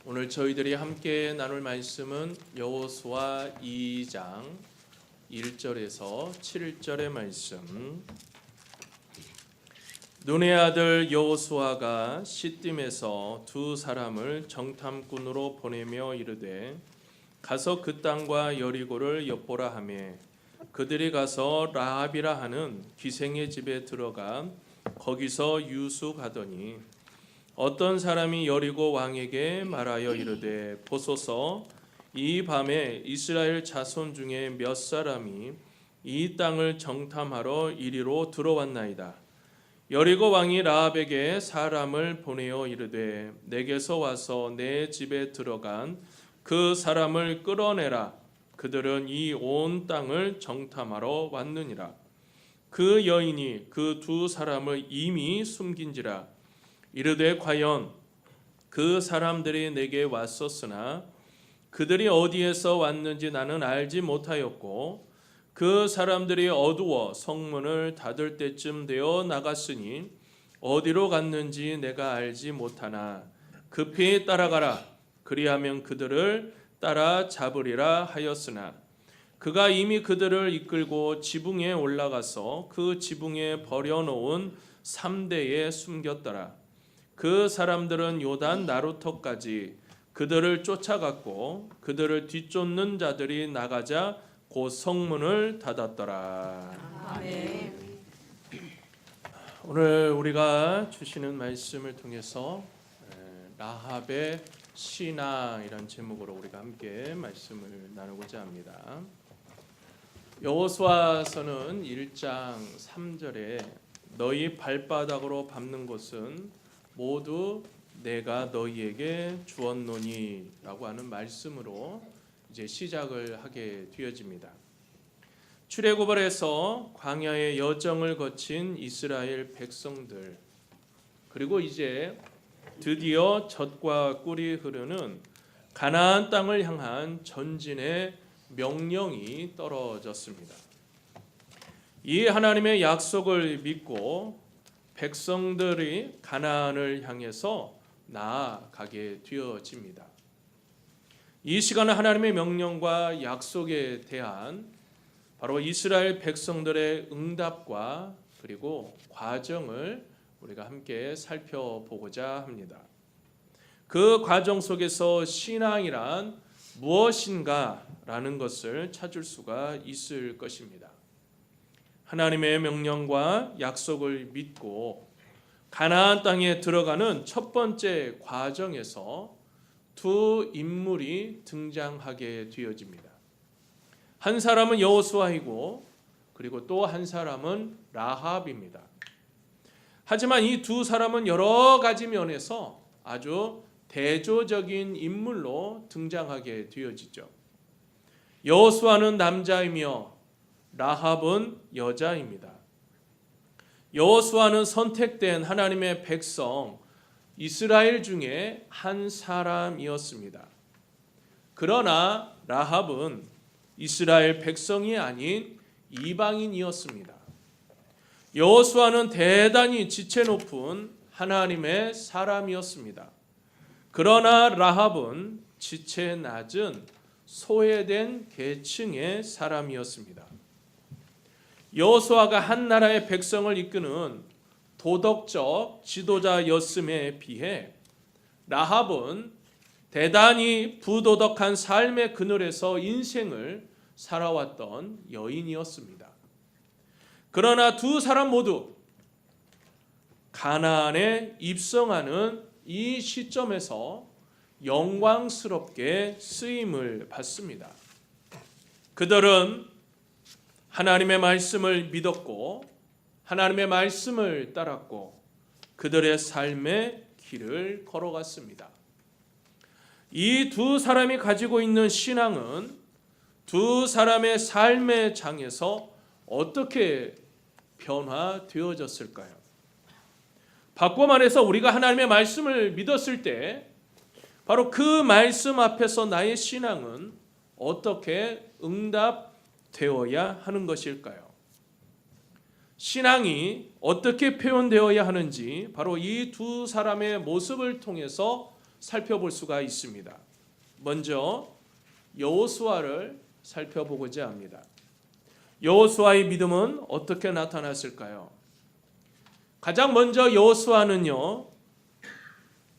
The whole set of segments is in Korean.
오늘 저희들이 함께 나눌 말씀은 여호수아 2장 1절에서 7절의 말씀. 눈의 아들 여호수아가 시딤에서 두 사람을 정탐꾼으로 보내며 이르되 가서 그 땅과 여리고를 엿보라 하매 그들이 가서 라합이라 하는 기생의 집에 들어가 거기서 유숙하더니 어떤 사람이 여리고 왕에게 말하여 이르되 보소서 이 밤에 이스라엘 자손 중에 몇 사람이 이 땅을 정탐하러 이리로 들어왔나이다. 여리고 왕이 라합에게 사람을 보내어 이르되 내게서 와서 내 집에 들어간 그 사람을 끌어내라. 그들은 이 온 땅을 정탐하러 왔느니라. 그 여인이 그 두 사람을 이미 숨긴지라. 이르되 과연 그 사람들이 내게 왔었으나 그들이 어디에서 왔는지 나는 알지 못하였고 그 사람들이 어두워 성문을 닫을 때쯤 되어 나갔으니 어디로 갔는지 내가 알지 못하나 급히 따라가라. 그리하면 그들을 따라 잡으리라 하였으나 그가 이미 그들을 이끌고 지붕에 올라가서 그 지붕에 버려놓은 3대에 숨겼더라. 그 사람들은 요단 나루터까지 그들을 쫓아갔고 그들을 뒤쫓는 자들이 나가자 곧 성문을 닫았더라. 아멘. 오늘 우리가 주시는 말씀을 통해서 라합의 신앙이라는 제목으로 우리가 함께 말씀을 나누고자 합니다. 여호수아서는 1장 3절에 너희 발바닥으로 밟는 곳은 모두 내가 너희에게 주었노니라고 하는 말씀으로 이제 시작을 하게 되어집니다. 출애굽을에서 광야의 여정을 거친 이스라엘 백성들, 그리고 이제 드디어 젖과 꿀이 흐르는 가나안 땅을 향한 전진의 명령이 떨어졌습니다. 이 하나님의 약속을 믿고 백성들이 가나안을 향해서 나아가게 되어집니다. 이 시간은 하나님의 명령과 약속에 대한 바로 이스라엘 백성들의 응답과 그리고 과정을 우리가 함께 살펴보고자 합니다. 그 과정 속에서 신앙이란 무엇인가라는 것을 찾을 수가 있을 것입니다. 하나님의 명령과 약속을 믿고 가나안 땅에 들어가는 첫 번째 과정에서 두 인물이 등장하게 되어집니다. 한 사람은 여호수아이고 그리고 또 한 사람은 라합입니다. 하지만 이 두 사람은 여러 가지 면에서 아주 대조적인 인물로 등장하게 되어지죠. 여호수아는 남자이며 라합은 여자입니다. 여호수아는 선택된 하나님의 백성 이스라엘 중에 한 사람이었습니다. 그러나 라합은 이스라엘 백성이 아닌 이방인이었습니다. 여호수아는 대단히 지체 높은 하나님의 사람이었습니다. 그러나 라합은 지체 낮은 소외된 계층의 사람이었습니다. 여호수아가 한 나라의 백성을 이끄는 도덕적 지도자였음에 비해 라합은 대단히 부도덕한 삶의 그늘에서 인생을 살아왔던 여인이었습니다. 그러나 두 사람 모두 가나안에 입성하는 이 시점에서 영광스럽게 쓰임을 받습니다. 그들은 하나님의 말씀을 믿었고 하나님의 말씀을 따랐고 그들의 삶의 길을 걸어갔습니다. 이 두 사람이 가지고 있는 신앙은 두 사람의 삶의 장에서 어떻게 변화되어졌을까요? 바꿔 말해서 우리가 하나님의 말씀을 믿었을 때 바로 그 말씀 앞에서 나의 신앙은 어떻게 응답되어야 하는 것일까요? 신앙이 어떻게 표현되어야 하는지 바로 이 두 사람의 모습을 통해서 살펴볼 수가 있습니다. 먼저 여호수아를 살펴보고자 합니다. 여호수아의 믿음은 어떻게 나타났을까요? 가장 먼저 여호수아는요,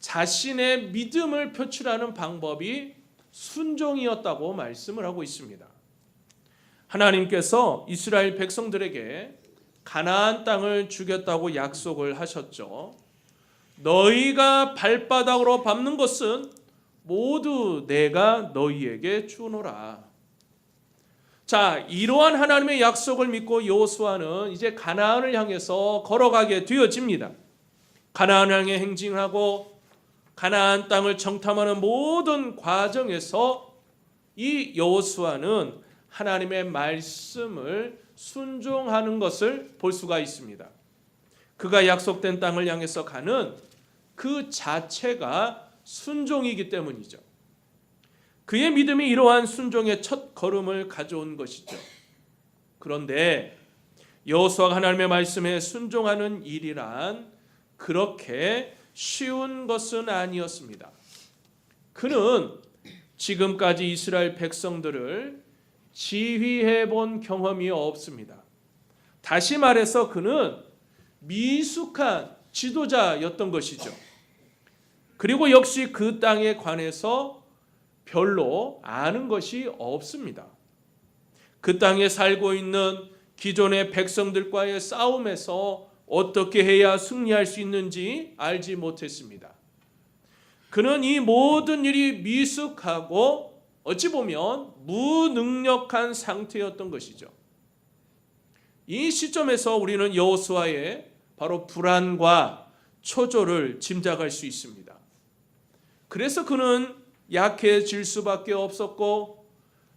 자신의 믿음을 표출하는 방법이 순종이었다고 말씀을 하고 있습니다. 하나님께서 이스라엘 백성들에게 가나안 땅을 주겠다고 약속을 하셨죠. 너희가 발바닥으로 밟는 것은 모두 내가 너희에게 주노라. 자, 이러한 하나님의 약속을 믿고 여호수아는 이제 가나안을 향해서 걸어가게 되어집니다. 가나안을 향해 행진하고 가나안 땅을 정탐하는 모든 과정에서 이 여호수아는 하나님의 말씀을 순종하는 것을 볼 수가 있습니다. 그가 약속된 땅을 향해서 가는 그 자체가 순종이기 때문이죠. 그의 믿음이 이러한 순종의 첫 걸음을 가져온 것이죠. 그런데 여호수아가 하나님의 말씀에 순종하는 일이란 그렇게 쉬운 것은 아니었습니다. 그는 지금까지 이스라엘 백성들을 지휘해 본 경험이 없습니다. 다시 말해서 그는 미숙한 지도자였던 것이죠. 그리고 역시 그 땅에 관해서 별로 아는 것이 없습니다. 그 땅에 살고 있는 기존의 백성들과의 싸움에서 어떻게 해야 승리할 수 있는지 알지 못했습니다. 그는 이 모든 일이 미숙하고 어찌 보면 무능력한 상태였던 것이죠. 이 시점에서 우리는 여호수아의 바로 불안과 초조를 짐작할 수 있습니다. 그래서 그는 약해질 수밖에 없었고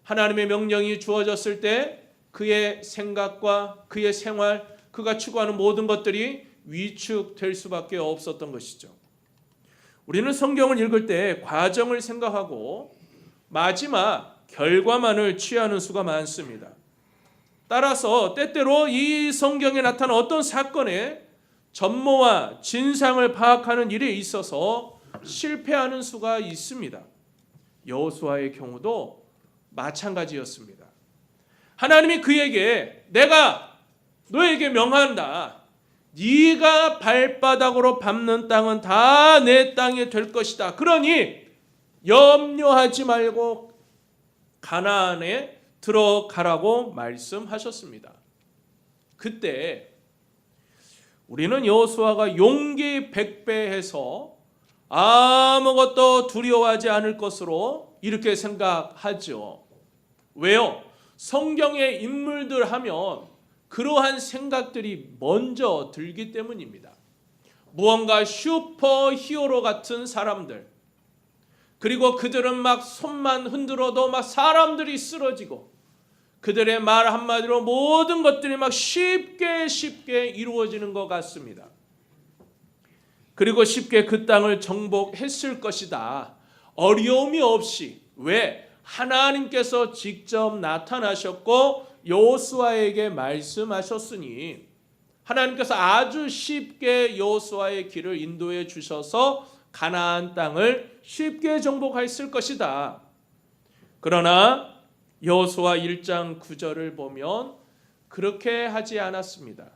하나님의 명령이 주어졌을 때 그의 생각과 그의 생활, 그가 추구하는 모든 것들이 위축될 수밖에 없었던 것이죠. 우리는 성경을 읽을 때 과정을 생각하고 마지막 결과만을 취하는 수가 많습니다. 따라서 때때로 이 성경에 나타난 어떤 사건의 전모와 진상을 파악하는 일에 있어서 실패하는 수가 있습니다. 여호수아의 경우도 마찬가지였습니다. 하나님이 그에게 내가 너에게 명한다. 네가 발바닥으로 밟는 땅은 다 내 땅이 될 것이다. 그러니 염려하지 말고 가나안에 들어가라고 말씀하셨습니다. 그때 우리는 여호수아가 용기 백배해서 아무것도 두려워하지 않을 것으로 이렇게 생각하죠. 왜요? 성경의 인물들 하면 그러한 생각들이 먼저 들기 때문입니다. 무언가 슈퍼 히어로 같은 사람들, 그리고 그들은 막 손만 흔들어도 막 사람들이 쓰러지고 그들의 말 한마디로 모든 것들이 막 쉽게 이루어지는 것 같습니다. 그리고 쉽게 그 땅을 정복했을 것이다. 어려움이 없이. 왜? 하나님께서 직접 나타나셨고 여호수아에게 말씀하셨으니 하나님께서 아주 쉽게 여호수아의 길을 인도해 주셔서 가나안 땅을 쉽게 정복했을 것이다. 그러나 여호수아 1장 9절을 보면 그렇게 하지 않았습니다.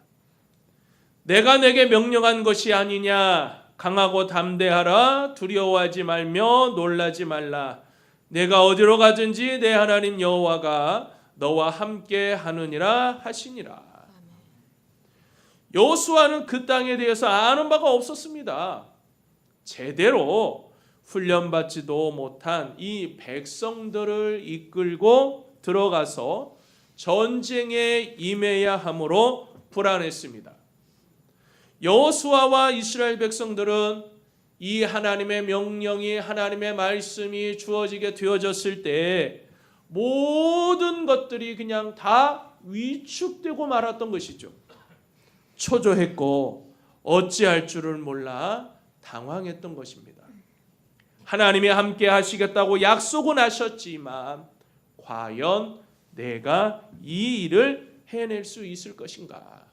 내가 내게 명령한 것이 아니냐. 강하고 담대하라. 두려워하지 말며 놀라지 말라. 내가 어디로 가든지 내 하나님 여호와가 너와 함께 하느니라 하시니라. 여호수아는 그 땅에 대해서 아는 바가 없었습니다. 제대로 훈련받지도 못한 이 백성들을 이끌고 들어가서 전쟁에 임해야 하므로 불안했습니다. 여호수아와 이스라엘 백성들은 이 하나님의 명령이 하나님의 말씀이 주어지게 되어졌을 때 모든 것들이 그냥 다 위축되고 말았던 것이죠. 초조했고 어찌할 줄을 몰라 당황했던 것입니다. 하나님이 함께 하시겠다고 약속은 하셨지만 과연 내가 이 일을 해낼 수 있을 것인가?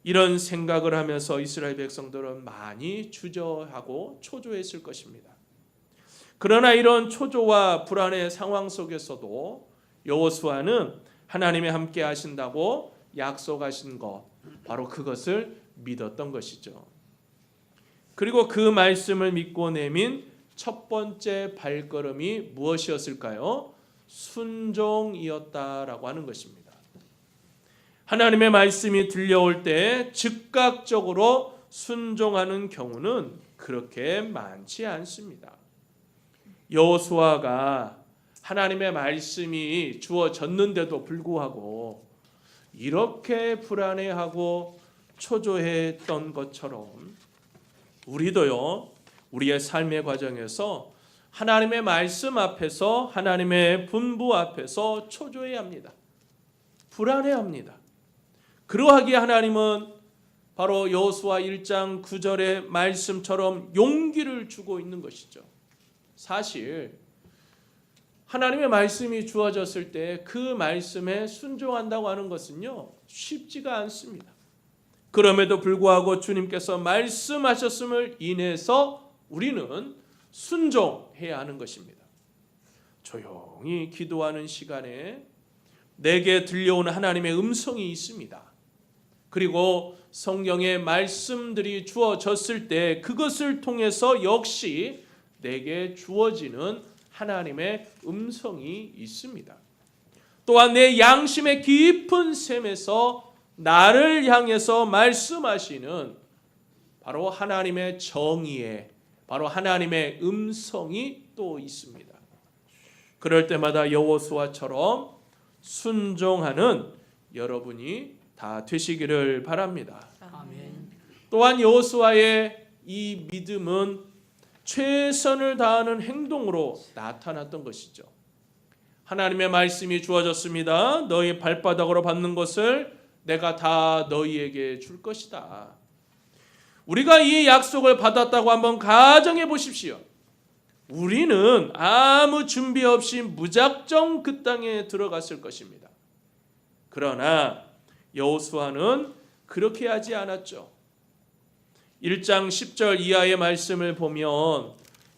이런 생각을 하면서 이스라엘 백성들은 많이 주저하고 초조했을 것입니다. 그러나 이런 초조와 불안의 상황 속에서도 여호수아는 하나님이 함께 하신다고 약속하신 것, 바로 그것을 믿었던 것이죠. 그리고 그 말씀을 믿고 내민 첫 번째 발걸음이 무엇이었을까요? 순종이었다라고 하는 것입니다. 하나님의 말씀이 들려올 때 즉각적으로 순종하는 경우는 그렇게 많지 않습니다. 여호수아가 하나님의 말씀이 주어졌는데도 불구하고 이렇게 불안해하고 초조했던 것처럼 우리도요, 우리의 삶의 과정에서 하나님의 말씀 앞에서, 하나님의 분부 앞에서 초조해야 합니다. 불안해합니다. 그러하기에 하나님은 바로 여호수아 1장 9절의 말씀처럼 용기를 주고 있는 것이죠. 사실 하나님의 말씀이 주어졌을 때 그 말씀에 순종한다고 하는 것은요, 쉽지가 않습니다. 그럼에도 불구하고 주님께서 말씀하셨음을 인해서 우리는 순종해야 하는 것입니다. 조용히 기도하는 시간에 내게 들려오는 하나님의 음성이 있습니다. 그리고 성경의 말씀들이 주어졌을 때 그것을 통해서 역시 내게 주어지는 하나님의 음성이 있습니다. 또한 내 양심의 깊은 샘에서 나를 향해서 말씀하시는 바로 하나님의 정의에, 바로 하나님의 음성이 또 있습니다. 그럴 때마다 여호수아처럼 순종하는 여러분이 다 되시기를 바랍니다. 아멘. 또한 여호수아의 이 믿음은 최선을 다하는 행동으로 나타났던 것이죠. 하나님의 말씀이 주어졌습니다. 너희 발바닥으로 밟는 것을 내가 다 너희에게 줄 것이다. 우리가 이 약속을 받았다고 한번 가정해 보십시오. 우리는 아무 준비 없이 무작정 그 땅에 들어갔을 것입니다. 그러나 여호수아는 그렇게 하지 않았죠. 1장 10절 이하의 말씀을 보면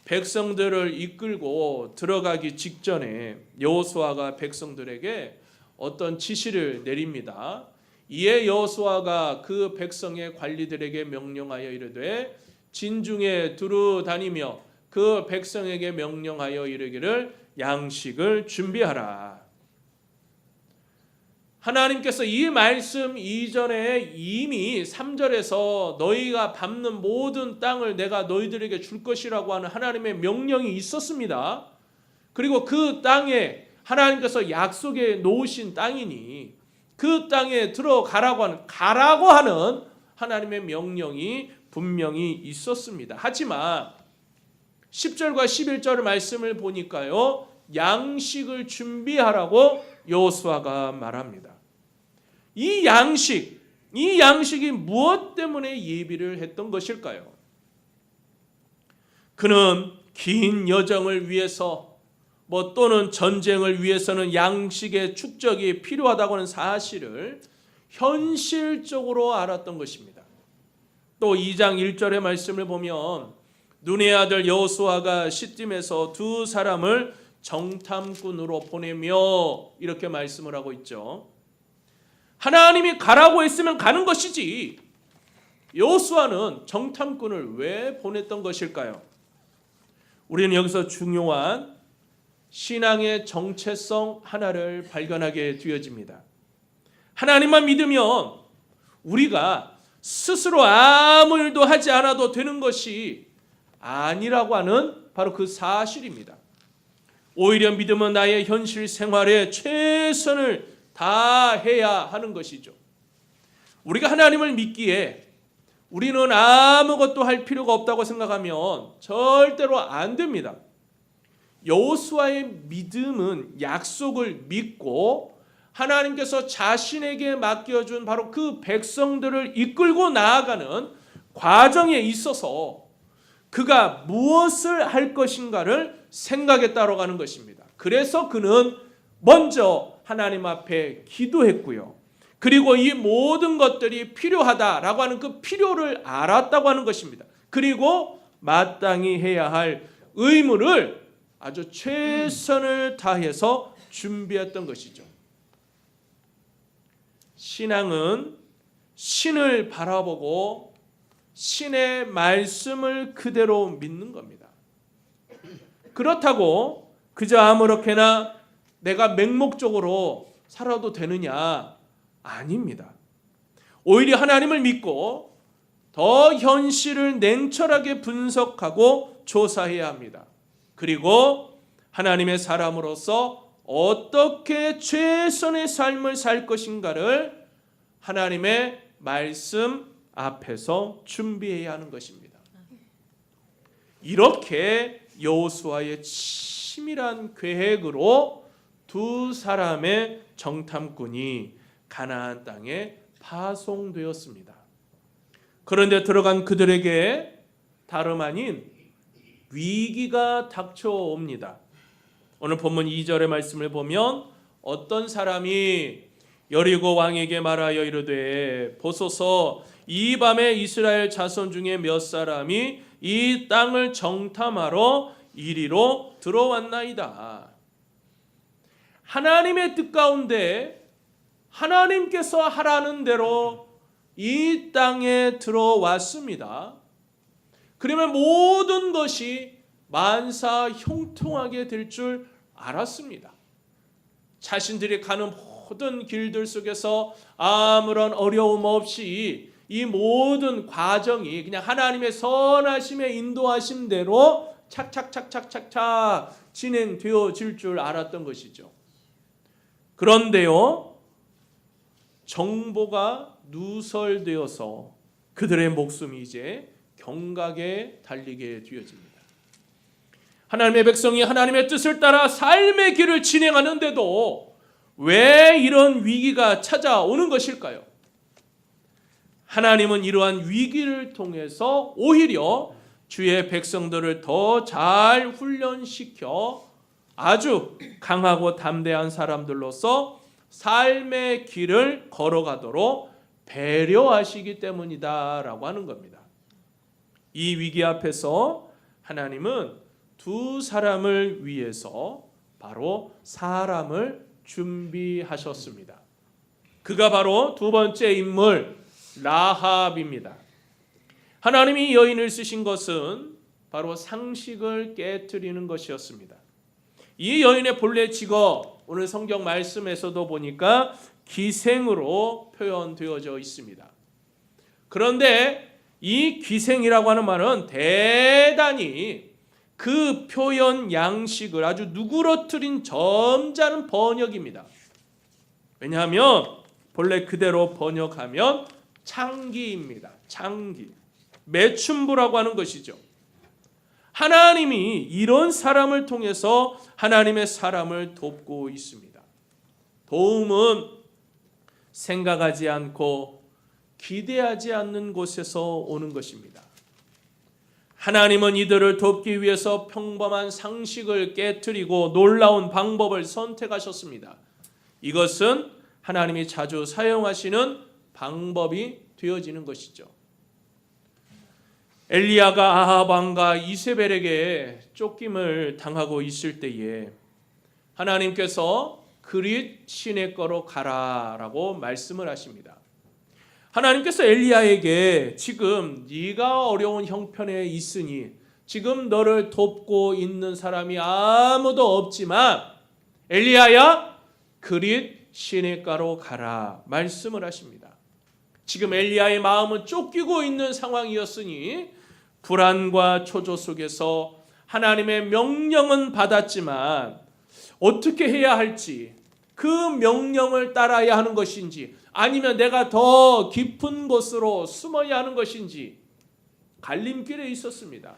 백성들을 이끌고 들어가기 직전에 여호수아가 백성들에게 어떤 지시를 내립니다. 이에 여호수아가 그 백성의 관리들에게 명령하여 이르되 진중에 두루 다니며 그 백성에게 명령하여 이르기를 양식을 준비하라. 하나님께서 이 말씀 이전에 이미 3절에서 너희가 밟는 모든 땅을 내가 너희들에게 줄 것이라고 하는 하나님의 명령이 있었습니다. 그리고 그 땅에 하나님께서 약속해 놓으신 땅이니 그 땅에 가라고 하는 하나님의 명령이 분명히 있었습니다. 하지만 10절과 11절 말씀을 보니까요, 양식을 준비하라고 여호수아가 말합니다. 이 양식이 무엇 때문에 예비를 했던 것일까요? 그는 긴 여정을 위해서 또는 전쟁을 위해서는 양식의 축적이 필요하다고 하는 사실을 현실적으로 알았던 것입니다. 또 2장 1절의 말씀을 보면 눈의 아들 여호수아가 시딤에서 두 사람을 정탐꾼으로 보내며 이렇게 말씀을 하고 있죠. 하나님이 가라고 했으면 가는 것이지 여호수아는 정탐꾼을 왜 보냈던 것일까요? 우리는 여기서 중요한 신앙의 정체성 하나를 발견하게 되어집니다. 하나님만 믿으면 우리가 스스로 아무 일도 하지 않아도 되는 것이 아니라고 하는 바로 그 사실입니다. 오히려 믿음은 나의 현실 생활에 최선을 다해야 하는 것이죠. 우리가 하나님을 믿기에 우리는 아무것도 할 필요가 없다고 생각하면 절대로 안 됩니다. 여호수아의 믿음은 약속을 믿고 하나님께서 자신에게 맡겨준 바로 그 백성들을 이끌고 나아가는 과정에 있어서 그가 무엇을 할 것인가를 생각했다고 하는 것입니다. 그래서 그는 먼저 하나님 앞에 기도했고요. 그리고 이 모든 것들이 필요하다라고 하는 그 필요를 알았다고 하는 것입니다. 그리고 마땅히 해야 할 의무를 아주 최선을 다해서 준비했던 것이죠. 신앙은 신을 바라보고 신의 말씀을 그대로 믿는 겁니다. 그렇다고 그저 아무렇게나 내가 맹목적으로 살아도 되느냐? 아닙니다. 오히려 하나님을 믿고 더 현실을 냉철하게 분석하고 조사해야 합니다. 그리고 하나님의 사람으로서 어떻게 최선의 삶을 살 것인가를 하나님의 말씀 앞에서 준비해야 하는 것입니다. 이렇게 여호수아의 치밀한 계획으로 두 사람의 정탐꾼이 가나안 땅에 파송되었습니다. 그런데 들어간 그들에게 다름 아닌 위기가 닥쳐옵니다. 오늘 본문 2절의 말씀을 보면 어떤 사람이 여리고 왕에게 말하여 이르되 보소서 이 밤에 이스라엘 자손 중에 몇 사람이 이 땅을 정탐하러 이리로 들어왔나이다. 하나님의 뜻 가운데 하나님께서 하라는 대로 이 땅에 들어왔습니다. 그러면 모든 것이 만사 형통하게 될 줄 알았습니다. 자신들이 가는 모든 길들 속에서 아무런 어려움 없이 이 모든 과정이 그냥 하나님의 선하심의 인도하심대로 착착착착착착 진행되어질 줄 알았던 것이죠. 그런데요, 정보가 누설되어서 그들의 목숨이 이제 경각에 달리게 되어집니다. 하나님의 백성이 하나님의 뜻을 따라 삶의 길을 진행하는데도 왜 이런 위기가 찾아오는 것일까요? 하나님은 이러한 위기를 통해서 오히려 주의 백성들을 더 잘 훈련시켜 아주 강하고 담대한 사람들로서 삶의 길을 걸어가도록 배려하시기 때문이다라고 하는 겁니다. 이 위기 앞에서 하나님은 두 사람을 위해서 바로 사람을 준비하셨습니다. 그가 바로 두 번째 인물 라합입니다. 하나님이 여인을 쓰신 것은 바로 상식을 깨트리는 것이었습니다. 이 여인의 본래 직업 오늘 성경 말씀에서도 보니까 기생으로 표현되어져 있습니다. 그런데 이 기생이라고 하는 말은 대단히 그 표현 양식을 아주 누그러뜨린 점잖은 번역입니다. 왜냐하면 본래 그대로 번역하면 창기입니다. 창기. 매춘부라고 하는 것이죠. 하나님이 이런 사람을 통해서 하나님의 사람을 돕고 있습니다. 도움은 생각하지 않고 기대하지 않는 곳에서 오는 것입니다. 하나님은 이들을 돕기 위해서 평범한 상식을 깨트리고 놀라운 방법을 선택하셨습니다. 이것은 하나님이 자주 사용하시는 방법이 되어지는 것이죠. 엘리야가 아합 왕과 이세벨에게 쫓김을 당하고 있을 때에 하나님께서 그릿 시내가로 가라라고 말씀을 하십니다. 하나님께서 엘리야에게 지금 네가 어려운 형편에 있으니 지금 너를 돕고 있는 사람이 아무도 없지만 엘리야야 그릿 시내가로 가라 말씀을 하십니다. 지금 엘리야의 마음은 쫓기고 있는 상황이었으니 불안과 초조 속에서 하나님의 명령은 받았지만 어떻게 해야 할지, 그 명령을 따라야 하는 것인지 아니면 내가 더 깊은 곳으로 숨어야 하는 것인지 갈림길에 있었습니다.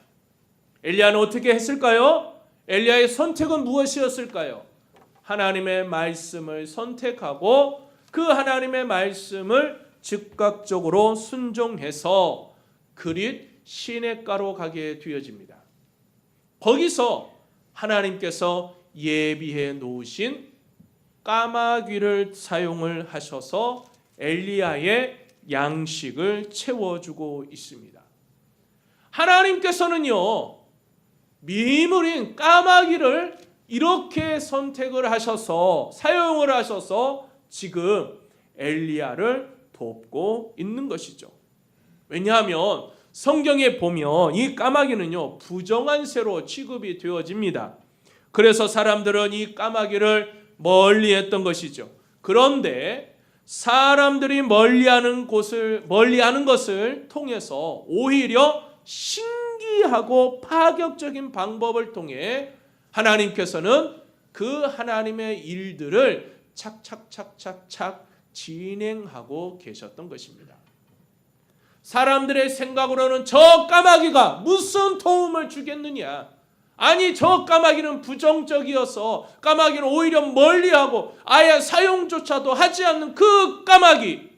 엘리야는 어떻게 했을까요? 엘리야의 선택은 무엇이었을까요? 하나님의 말씀을 선택하고 그 하나님의 말씀을 즉각적으로 순종해서 그릿 시내가로 가게 되어집니다. 거기서 하나님께서 예비해 놓으신 까마귀를 사용을 하셔서 엘리야의 양식을 채워주고 있습니다. 하나님께서는요, 미물인 까마귀를 이렇게 선택을 하셔서 사용을 하셔서 지금 엘리야를 돕고 있는 것이죠. 왜냐하면 성경에 보면 이 까마귀는요, 부정한 새로 취급이 되어집니다. 그래서 사람들은 이 까마귀를 멀리했던 것이죠. 그런데 사람들이 멀리하는 것을 통해서 오히려 신기하고 파격적인 방법을 통해 하나님께서는 그 하나님의 일들을 착착착착착 진행하고 계셨던 것입니다. 사람들의 생각으로는 저 까마귀가 무슨 도움을 주겠느냐, 아니 저 까마귀는 부정적이어서 까마귀는 오히려 멀리하고 아예 사용조차도 하지 않는 그 까마귀.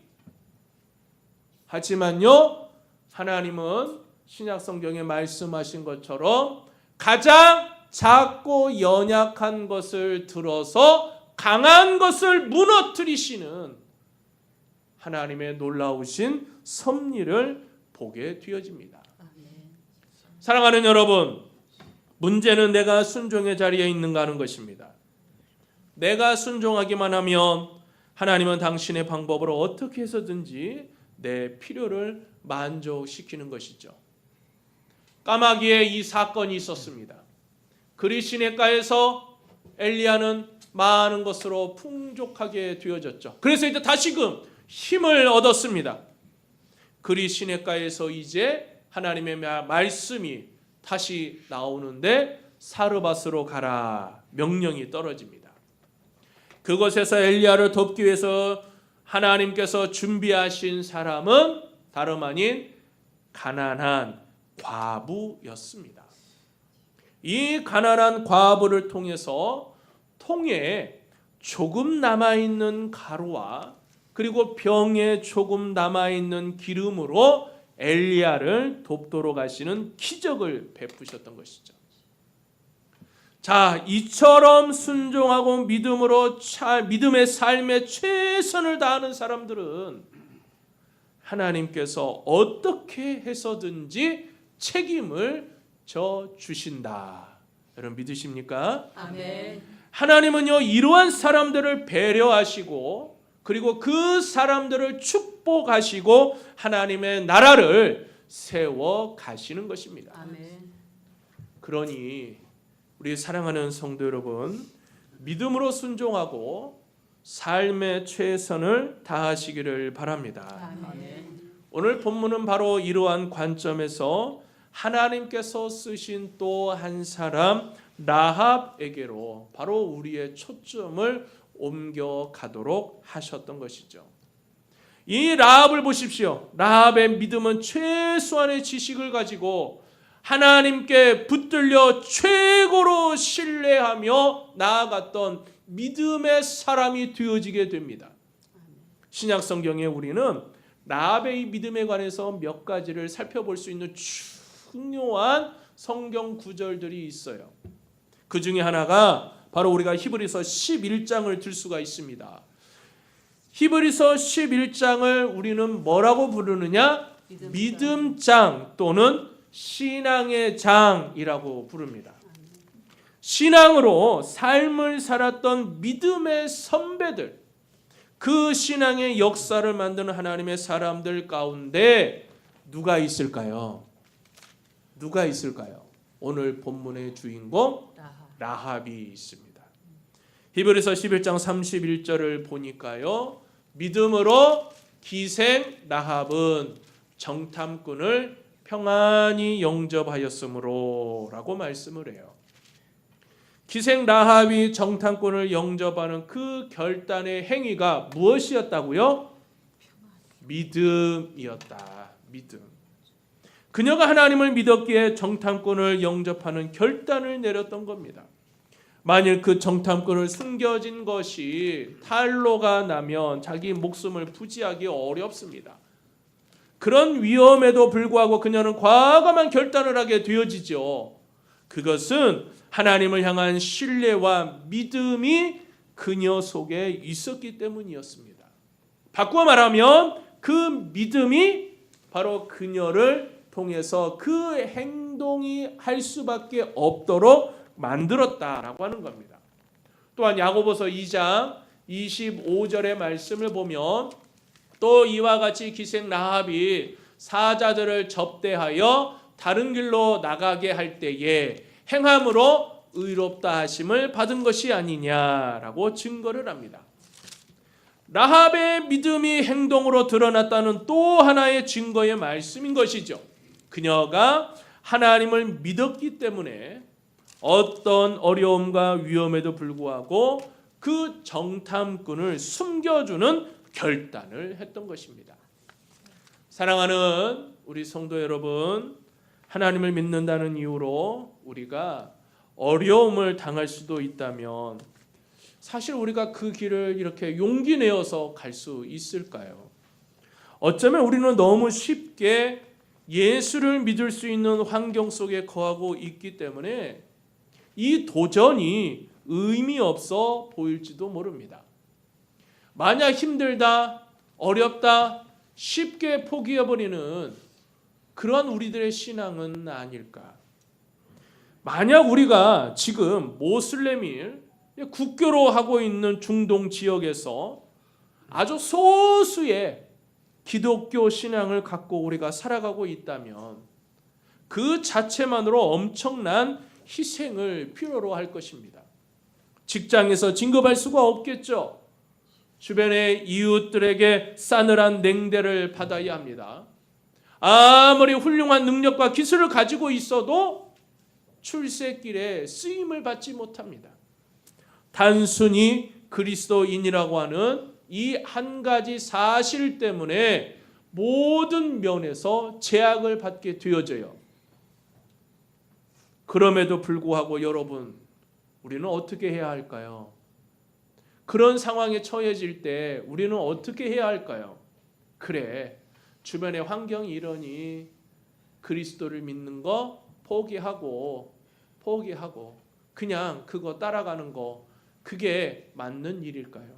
하지만요, 하나님은 신약 성경에 말씀하신 것처럼 가장 작고 연약한 것을 들어서 강한 것을 무너뜨리시는 하나님의 놀라우신 섭리를 보게 되어집니다. 사랑하는 여러분, 문제는 내가 순종의 자리에 있는가 하는 것입니다. 내가 순종하기만 하면 하나님은 당신의 방법으로 어떻게 해서든지 내 필요를 만족시키는 것이죠. 까마귀의 이 사건이 있었습니다. 그리시네가에서 엘리야는 많은 것으로 풍족하게 되어졌죠. 그래서 이제 다시금 힘을 얻었습니다. 그리시네가에서 이제 하나님의 말씀이 다시 나오는데 사르밧으로 가라 명령이 떨어집니다. 그곳에서 엘리야를 돕기 위해서 하나님께서 준비하신 사람은 다름 아닌 가난한 과부였습니다. 이 가난한 과부를 통해서 통에 조금 남아있는 가루와 그리고 병에 조금 남아있는 기름으로 엘리야를 돕도록 하시는 기적을 베푸셨던 것이죠. 자, 이처럼 순종하고 믿음의 삶에 최선을 다하는 사람들은 하나님께서 어떻게 해서든지 책임을 져 주신다. 여러분 믿으십니까? 아멘. 하나님은요, 이러한 사람들을 배려하시고 그리고 그 사람들을 축복하시고 하나님의 나라를 세워 가시는 것입니다. 아멘. 그러니 우리 사랑하는 성도 여러분, 믿음으로 순종하고 삶의 최선을 다하시기를 바랍니다. 아멘. 오늘 본문은 바로 이러한 관점에서 하나님께서 쓰신 또 한 사람 라합에게로 바로 우리의 초점을 옮겨가도록 하셨던 것이죠. 이 라합을 보십시오. 라합의 믿음은 최소한의 지식을 가지고 하나님께 붙들려 최고로 신뢰하며 나아갔던 믿음의 사람이 되어지게 됩니다. 신약 성경에 우리는 라합의 믿음에 관해서 몇 가지를 살펴볼 수 있는 중요한 성경 구절들이 있어요. 그 중에 하나가 바로 우리가 히브리서 11장을 들 수가 있습니다. 히브리서 11장을 우리는 뭐라고 부르느냐? 믿음장 또는 신앙의 장이라고 부릅니다. 신앙으로 삶을 살았던 믿음의 선배들, 그 신앙의 역사를 만드는 하나님의 사람들 가운데 누가 있을까요? 누가 있을까요? 오늘 본문의 주인공 라합이 있습니다. 히브리서 11장 31절을 보니까요, 믿음으로 기생 라합은 정탐꾼을 평안히 영접하였으므로 라고 말씀을 해요. 기생 라합이 정탐꾼을 영접하는 그 결단의 행위가 무엇이었다고요? 믿음이었다. 믿음. 그녀가 하나님을 믿었기에 정탐꾼을 영접하는 결단을 내렸던 겁니다. 만일 그 정탐꾼을 숨겨진 것이 탄로가 나면 자기 목숨을 부지하기 어렵습니다. 그런 위험에도 불구하고 그녀는 과감한 결단을 하게 되어지죠. 그것은 하나님을 향한 신뢰와 믿음이 그녀 속에 있었기 때문이었습니다. 바꾸어 말하면 그 믿음이 바로 그녀를 통해서 그 행동이 할 수밖에 없도록 만들었다라고 하는 겁니다. 또한 야고보서 2장 25절의 말씀을 보면 또 이와 같이 기생 라합이 사자들을 접대하여 다른 길로 나가게 할 때에 행함으로 의롭다 하심을 받은 것이 아니냐라고 증거를 합니다. 라합의 믿음이 행동으로 드러났다는 또 하나의 증거의 말씀인 것이죠. 그녀가 하나님을 믿었기 때문에 어떤 어려움과 위험에도 불구하고 그 정탐꾼을 숨겨주는 결단을 했던 것입니다. 사랑하는 우리 성도 여러분, 하나님을 믿는다는 이유로 우리가 어려움을 당할 수도 있다면 사실 우리가 그 길을 이렇게 용기 내어서 갈 수 있을까요? 어쩌면 우리는 너무 쉽게 예수를 믿을 수 있는 환경 속에 거하고 있기 때문에 이 도전이 의미 없어 보일지도 모릅니다. 만약 힘들다, 어렵다, 쉽게 포기해버리는 그런 우리들의 신앙은 아닐까? 만약 우리가 지금 모슬렘일 국교로 하고 있는 중동 지역에서 아주 소수의 기독교 신앙을 갖고 우리가 살아가고 있다면 그 자체만으로 엄청난 희생을 필요로 할 것입니다. 직장에서 진급할 수가 없겠죠. 주변의 이웃들에게 싸늘한 냉대를 받아야 합니다. 아무리 훌륭한 능력과 기술을 가지고 있어도 출세길에 쓰임을 받지 못합니다. 단순히 그리스도인이라고 하는 이 한 가지 사실 때문에 모든 면에서 제약을 받게 되어져요. 그럼에도 불구하고 여러분, 우리는 어떻게 해야 할까요? 그런 상황에 처해질 때 우리는 어떻게 해야 할까요? 그래, 주변의 환경이 이러니 그리스도를 믿는 거 포기하고 그냥 그거 따라가는 거, 그게 맞는 일일까요?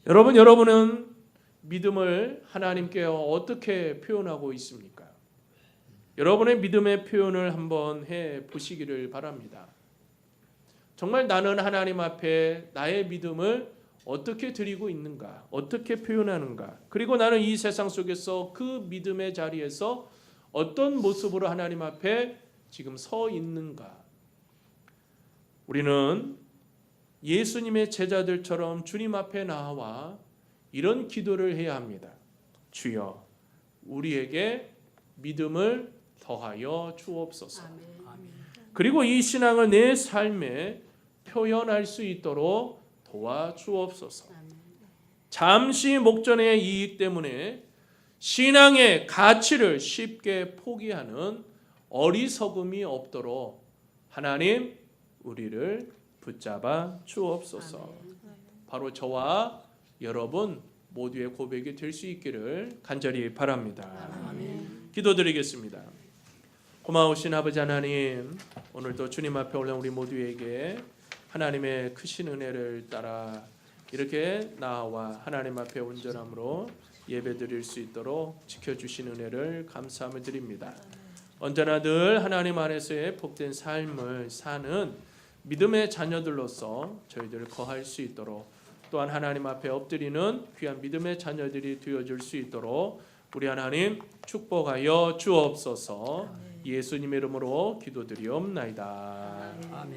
여러분은 믿음을 하나님께 어떻게 표현하고 있습니까? 여러분의 믿음의 표현을 한번 해 보시기를 바랍니다. 정말 나는 하나님 앞에 나의 믿음을 어떻게 드리고 있는가? 어떻게 표현하는가? 그리고 나는 이 세상 속에서 그 믿음의 자리에서 어떤 모습으로 하나님 앞에 지금 서 있는가? 우리는 예수님의 제자들처럼 주님 앞에 나와 이런 기도를 해야 합니다. 주여, 우리에게 믿음을 더하여 주옵소서. 그리고 이 신앙을 내 삶에 표현할 수 있도록 도와주옵소서. 잠시 목전의 이익 때문에 신앙의 가치를 쉽게 포기하는 어리석음이 없도록 하나님 우리를 붙잡아 주옵소서. 바로 저와 여러분 모두의 고백이 될 수 있기를 간절히 바랍니다. 기도드리겠습니다. 고마우신 아버지 하나님, 오늘도 주님 앞에 올라온 우리 모두에게 하나님의 크신 은혜를 따라 이렇게 나와 하나님 앞에 온전함으로 예배드릴 수 있도록 지켜주신 은혜를 감사함을 드립니다. 언제나 늘 하나님 안에서의 복된 삶을 사는 믿음의 자녀들로서 저희들 거할 수 있도록, 또한 하나님 앞에 엎드리는 귀한 믿음의 자녀들이 되어줄 수 있도록 우리 하나님 축복하여 주옵소서. 예수님의 이름으로 기도드리옵나이다. 아멘.